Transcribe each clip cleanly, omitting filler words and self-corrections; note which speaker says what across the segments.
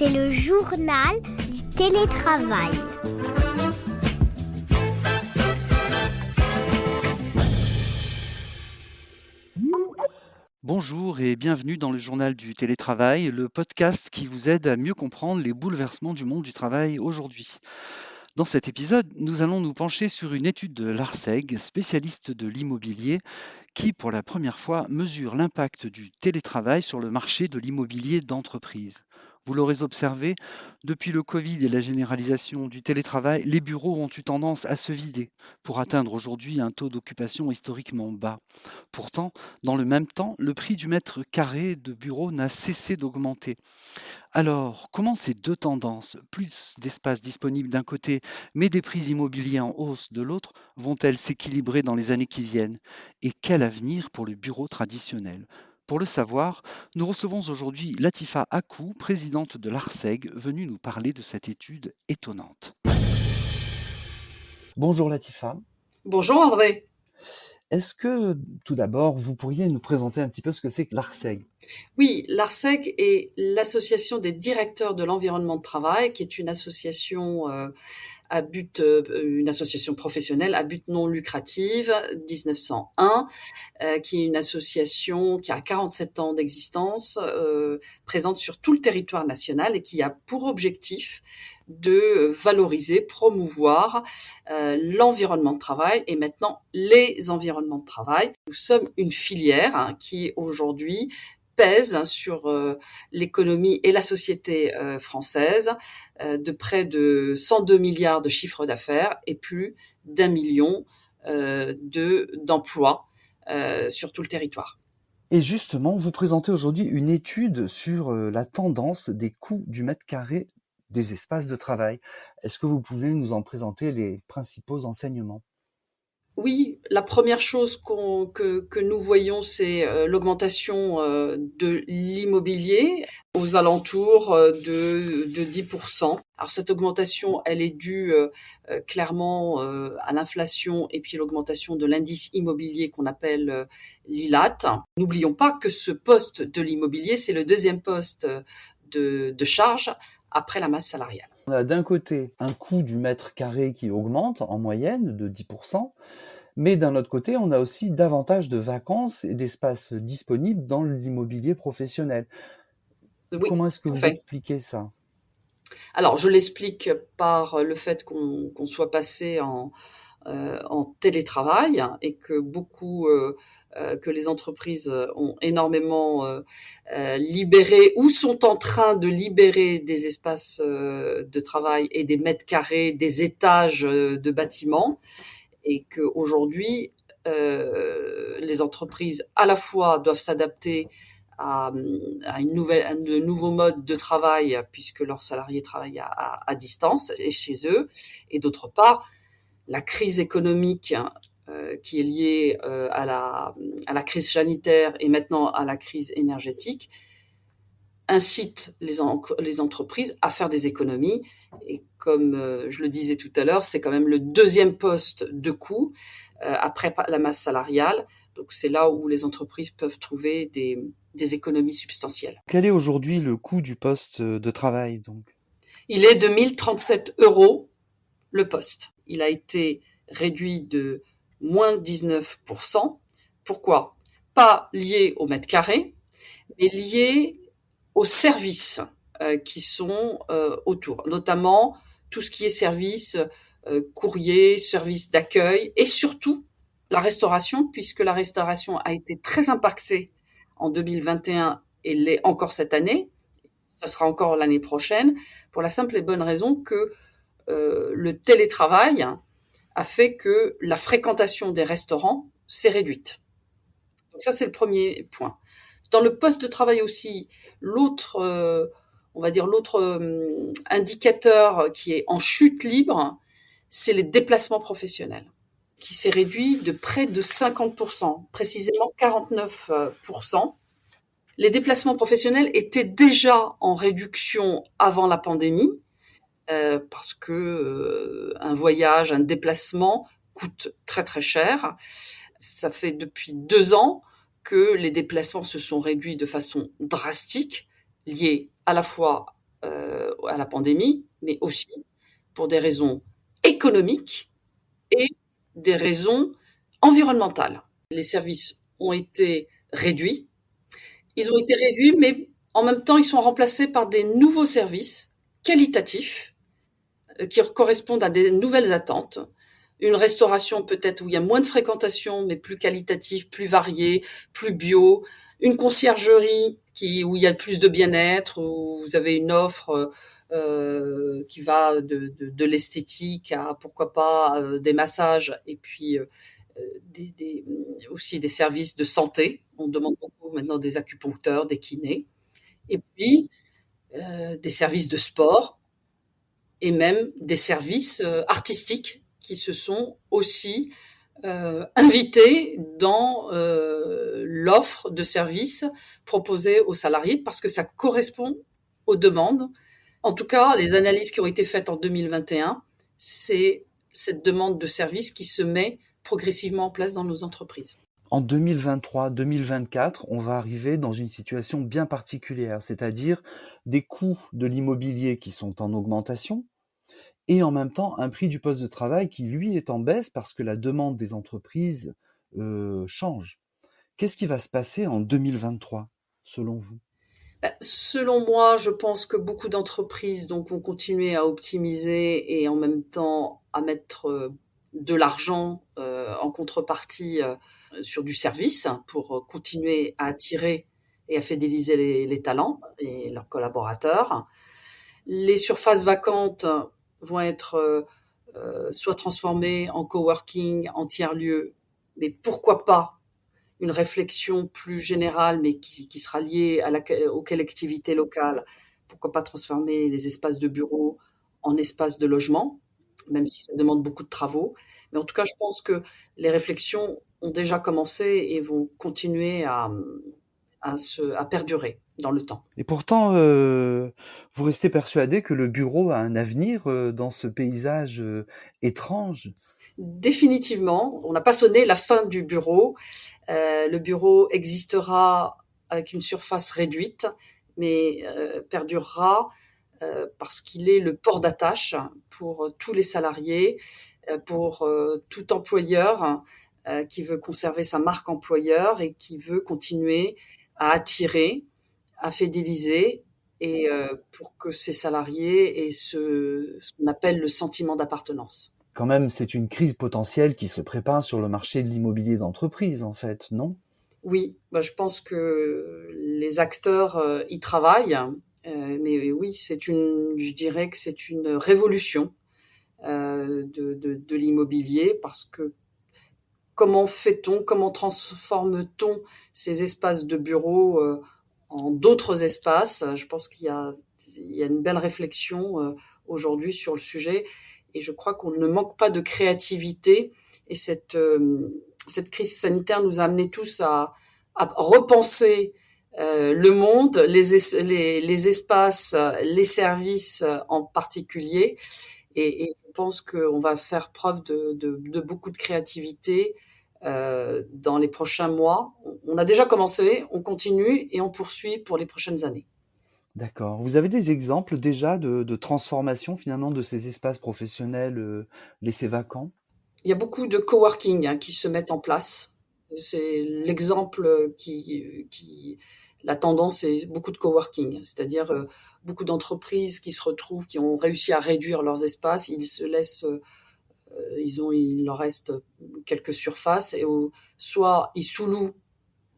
Speaker 1: C'est le journal du télétravail.
Speaker 2: Bonjour et bienvenue dans le journal du télétravail, le podcast qui vous aide à mieux comprendre les bouleversements du monde du travail aujourd'hui. Dans cet épisode, nous allons nous pencher sur une étude de l'ARCEG, spécialiste de l'immobilier, qui, pour la première fois, mesure l'impact du télétravail sur le marché de l'immobilier d'entreprise. Vous l'aurez observé, depuis le Covid et la généralisation du télétravail, les bureaux ont eu tendance à se vider pour atteindre aujourd'hui un taux d'occupation historiquement bas. Pourtant, dans le même temps, le prix du mètre carré de bureau n'a cessé d'augmenter. Alors, comment ces deux tendances, plus d'espace disponible d'un côté, mais des prix immobiliers en hausse de l'autre, vont-elles s'équilibrer dans les années qui viennent? Et quel avenir pour le bureau traditionnel? Pour le savoir, nous recevons aujourd'hui Latifa Akou, présidente de l'ARCEG, venue nous parler de cette étude étonnante.
Speaker 3: Bonjour Latifa.
Speaker 4: Bonjour André.
Speaker 3: Est-ce que tout d'abord, vous pourriez nous présenter un petit peu ce que c'est que l'ARCEG?
Speaker 4: Oui, l'ARCEG est l'Association des directeurs de l'environnement de travail, qui est une association une association professionnelle à but non lucratif, 1901, qui est une association qui a 47 ans d'existence, présente sur tout le territoire national et qui a pour objectif de valoriser, promouvoir l'environnement de travail et maintenant les environnements de travail. Nous sommes une filière qui aujourd'hui pèse sur l'économie et la société française de près de 102 milliards de chiffre d'affaires et plus d'1 million d'emplois sur tout le territoire.
Speaker 3: Et justement, vous présentez aujourd'hui une étude sur la tendance des coûts du mètre carré des espaces de travail. Est-ce que vous pouvez nous en présenter les principaux enseignements?
Speaker 4: Oui, la première chose que nous voyons, c'est l'augmentation de l'immobilier aux alentours de 10%. Alors cette augmentation, elle est due clairement à l'inflation et puis l'augmentation de l'indice immobilier qu'on appelle l'ILAT. N'oublions pas que ce poste de l'immobilier, c'est le deuxième poste de charge après la masse salariale.
Speaker 3: On a d'un côté un coût du mètre carré qui augmente en moyenne de 10%, mais d'un autre côté, on a aussi davantage de vacances et d'espaces disponibles dans l'immobilier professionnel.
Speaker 4: Oui,
Speaker 3: Comment est-ce que
Speaker 4: tout à
Speaker 3: vous
Speaker 4: fait.
Speaker 3: expliquez ça?
Speaker 4: Alors, je l'explique par le fait qu'on soit passé en télétravail et que les entreprises ont énormément libéré ou sont en train de libérer des espaces de travail et des mètres carrés, des étages de bâtiments, et qu'aujourd'hui, les entreprises à la fois doivent s'adapter à de nouveaux modes de travail puisque leurs salariés travaillent à distance et chez eux, et d'autre part, la crise économique qui est liée à la crise sanitaire et maintenant à la crise énergétique incite les entreprises à faire des économies. Et comme je le disais tout à l'heure, c'est quand même le deuxième poste de coût après la masse salariale. Donc c'est là où les entreprises peuvent trouver des économies substantielles.
Speaker 3: Quel est aujourd'hui le coût du poste de travail, donc?
Speaker 4: Il est de 1 037 € le poste. Il a été réduit de moins 19%. Pourquoi? Pas lié au mètre carré, mais lié aux services qui sont autour, notamment tout ce qui est service courrier, service d'accueil et surtout la restauration, puisque la restauration a été très impactée en 2021 et l'est encore cette année. Ça sera encore l'année prochaine, pour la simple et bonne raison que le télétravail a fait que la fréquentation des restaurants s'est réduite. Donc ça, c'est le premier point. Dans le poste de travail aussi, l'autre indicateur qui est en chute libre, c'est les déplacements professionnels, qui s'est réduit de près de 50%, précisément 49%. Les déplacements professionnels étaient déjà en réduction avant la pandémie, parce que un voyage, un déplacement coûte très très cher. Ça fait depuis 2 ans que les déplacements se sont réduits de façon drastique, liés à la fois à la pandémie, mais aussi pour des raisons économiques et des raisons environnementales. Les services ont été réduits. Ils ont été réduits, mais en même temps, ils sont remplacés par des nouveaux services qualitatifs qui correspondent à des nouvelles attentes. Une restauration peut-être où il y a moins de fréquentation, mais plus qualitative, plus variée, plus bio. Une conciergerie où il y a plus de bien-être, où vous avez une offre qui va de l'esthétique à pourquoi pas des massages et puis aussi des services de santé. On demande beaucoup maintenant des acupuncteurs, des kinés, et puis des services de sport et même des services artistiques qui se sont aussi invités dans l'offre de services proposée aux salariés parce que ça correspond aux demandes. En tout cas, les analyses qui ont été faites en 2021, c'est cette demande de services qui se met progressivement en place dans nos entreprises.
Speaker 3: En 2023-2024, on va arriver dans une situation bien particulière, c'est-à-dire des coûts de l'immobilier qui sont en augmentation et en même temps un prix du poste de travail qui, lui, est en baisse parce que la demande des entreprises change. Qu'est-ce qui va se passer en 2023, selon vous?
Speaker 4: Selon moi, je pense que beaucoup d'entreprises vont continuer à optimiser et en même temps à mettre de l'argent en contrepartie sur du service pour continuer à attirer et à fidéliser les talents et leurs collaborateurs. Les surfaces vacantes vont être soit transformées en coworking, en tiers-lieu, mais pourquoi pas une réflexion plus générale, mais qui sera liée aux collectivités locales. Pourquoi pas transformer les espaces de bureau en espaces de logement, même si ça demande beaucoup de travaux. Mais en tout cas, je pense que les réflexions ont déjà commencé et vont continuer à perdurer dans le temps.
Speaker 3: Et pourtant, vous restez persuadé que le bureau a un avenir dans ce paysage étrange?
Speaker 4: Définitivement, on n'a pas sonné la fin du bureau. Le bureau existera avec une surface réduite, mais perdurera parce qu'il est le port d'attache pour tous les salariés, pour tout employeur qui veut conserver sa marque employeur et qui veut continuer à attirer, à fidéliser et pour que ses salariés aient ce qu'on appelle le sentiment d'appartenance.
Speaker 3: Quand même, c'est une crise potentielle qui se prépare sur le marché de l'immobilier d'entreprise, en fait, non?
Speaker 4: Oui, je pense que les acteurs y travaillent, mais oui, je dirais que c'est une révolution de l'immobilier parce que comment fait-on, comment transforme-t-on ces espaces de bureau en d'autres espaces? Je pense qu'il y a une belle réflexion aujourd'hui sur le sujet et je crois qu'on ne manque pas de créativité et cette crise sanitaire nous a amenés tous à repenser le monde, les espaces, les services en particulier. Et je pense qu'on va faire preuve de beaucoup de créativité dans les prochains mois. On a déjà commencé, on continue et on poursuit pour les prochaines années.
Speaker 3: D'accord. Vous avez des exemples déjà de transformation finalement de ces espaces professionnels laissés vacants?
Speaker 4: Il y a beaucoup de coworking qui se mettent en place. C'est l'exemple la tendance, c'est beaucoup de coworking, c'est-à-dire beaucoup d'entreprises qui se retrouvent, qui ont réussi à réduire leurs espaces, ils se laissent, il leur reste quelques surfaces et soit ils sous-louent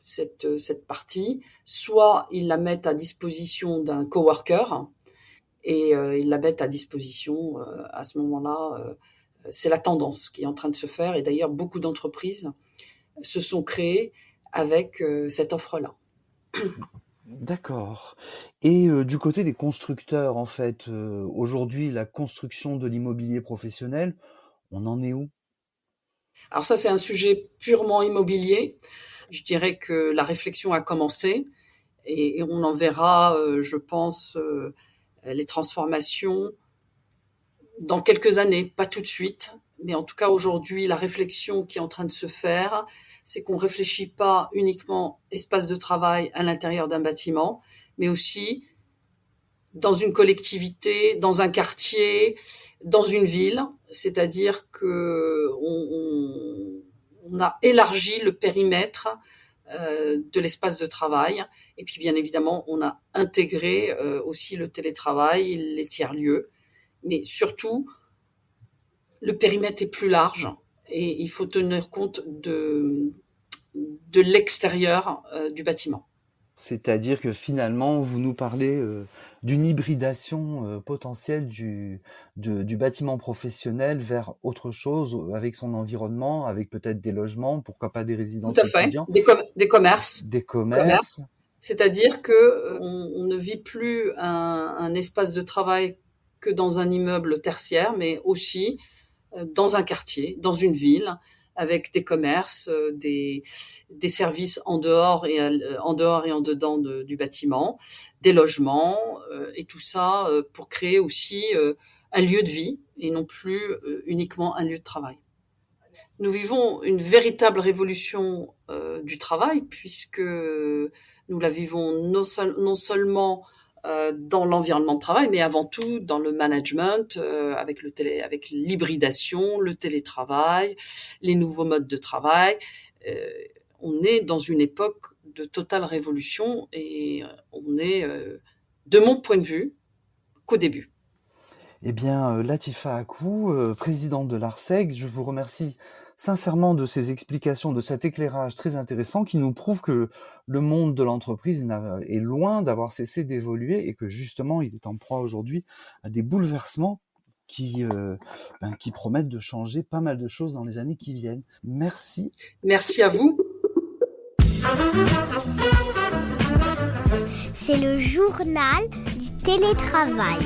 Speaker 4: cette partie, soit ils la mettent à disposition d'un coworker et ils la mettent à disposition à ce moment-là. C'est la tendance qui est en train de se faire et d'ailleurs beaucoup d'entreprises se sont créées avec cette offre-là.
Speaker 3: D'accord. Et du côté des constructeurs, en fait, aujourd'hui, la construction de l'immobilier professionnel, on en est où?
Speaker 4: Alors ça, c'est un sujet purement immobilier. Je dirais que la réflexion a commencé et on en verra, je pense, les transformations dans quelques années, pas tout de suite. Mais en tout cas, aujourd'hui, la réflexion qui est en train de se faire, c'est qu'on ne réfléchit pas uniquement espace de travail à l'intérieur d'un bâtiment, mais aussi dans une collectivité, dans un quartier, dans une ville. C'est-à-dire que on a élargi le périmètre de l'espace de travail. Et puis, bien évidemment, on a intégré aussi le télétravail, les tiers-lieux. Mais surtout, le périmètre est plus large et il faut tenir compte de l'extérieur du bâtiment.
Speaker 3: C'est-à-dire que finalement, vous nous parlez d'une hybridation potentielle du bâtiment professionnel vers autre chose, avec son environnement, avec peut-être des logements, pourquoi pas des
Speaker 4: Tout
Speaker 3: résidences
Speaker 4: à fait.
Speaker 3: étudiants,
Speaker 4: Des commerces.
Speaker 3: des commerces.
Speaker 4: C'est-à-dire que on ne vit plus un espace de travail que dans un immeuble tertiaire, mais aussi dans un quartier, dans une ville, avec des commerces, des services en dehors et en dedans du bâtiment, des logements, et tout ça pour créer aussi un lieu de vie et non plus uniquement un lieu de travail. Nous vivons une véritable révolution du travail puisque nous la vivons non seulement dans l'environnement de travail, mais avant tout dans le management, avec l'hybridation, le télétravail, les nouveaux modes de travail. On est dans une époque de totale révolution et on est, de mon point de vue, qu'au début.
Speaker 3: Eh bien, Latifa Akou, présidente de l'ARSEG, je vous remercie sincèrement de ces explications, de cet éclairage très intéressant qui nous prouve que le monde de l'entreprise est loin d'avoir cessé d'évoluer et que justement, il est en proie aujourd'hui à des bouleversements qui promettent de changer pas mal de choses dans les années qui viennent. Merci.
Speaker 4: Merci à vous.
Speaker 1: C'est le journal du télétravail.